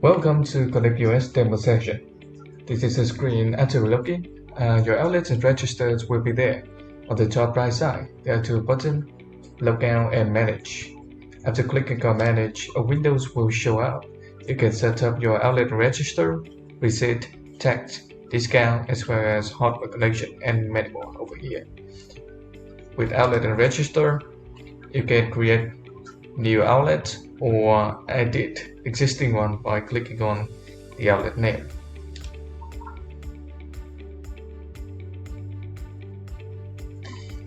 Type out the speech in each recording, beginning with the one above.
Welcome to ConnectPOS demo session. This is a screen. After login, your outlets and registers will be there. On the top right side, there are two buttons, Log Out and Manage. After clicking on Manage, a window will show up. You can set up your outlet register, receipt, tax, discount, as well as hardware connection and many more over here. With outlet and register, you can create new outlet or edit existing one by clicking on the outlet name.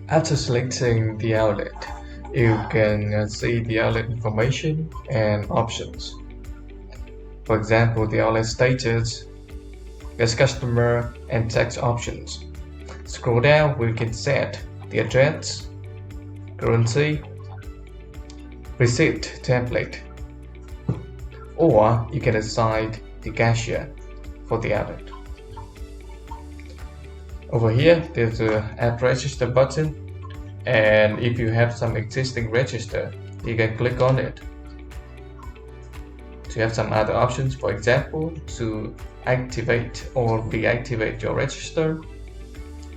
After selecting the outlet, you can see the outlet information and options. For example, the outlet status, guest customer, and tax options. Scroll down, we can set the address, currency, receipt template, or you can assign the cashier for the outlet. Over here, there's a Add Register button, and if you have some existing register, you can click on it to have some other options. For example, to activate or deactivate your register,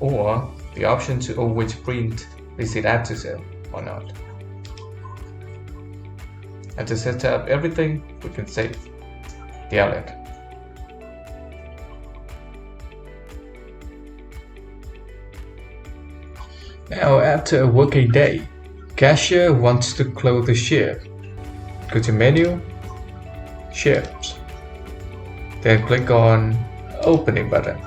or the option to always print receipt after sale or not. And to set up everything, we can save the outlet. Now, after a working day, cashier wants to close the ship. Go to Menu, Ships, then click on Opening button.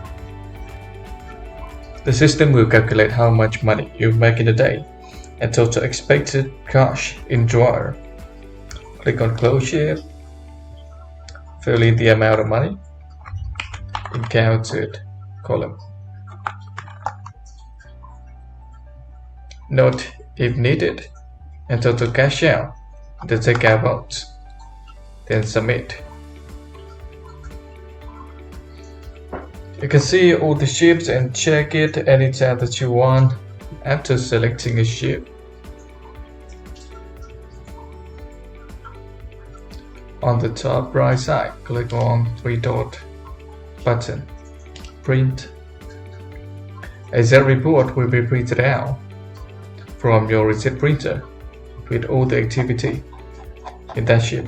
The system will calculate how much money you make in a day and total expected cash in drawer. Click on Close Ship, fill in the amount of money in counted column. Note if needed, and total cash out, the takeout box. Then submit. You can see all the ships and check it anytime that you want after selecting a ship. On the top right side, click on three-dot button, Print. A Z report will be printed out from your receipt printer with all the activity in that ship.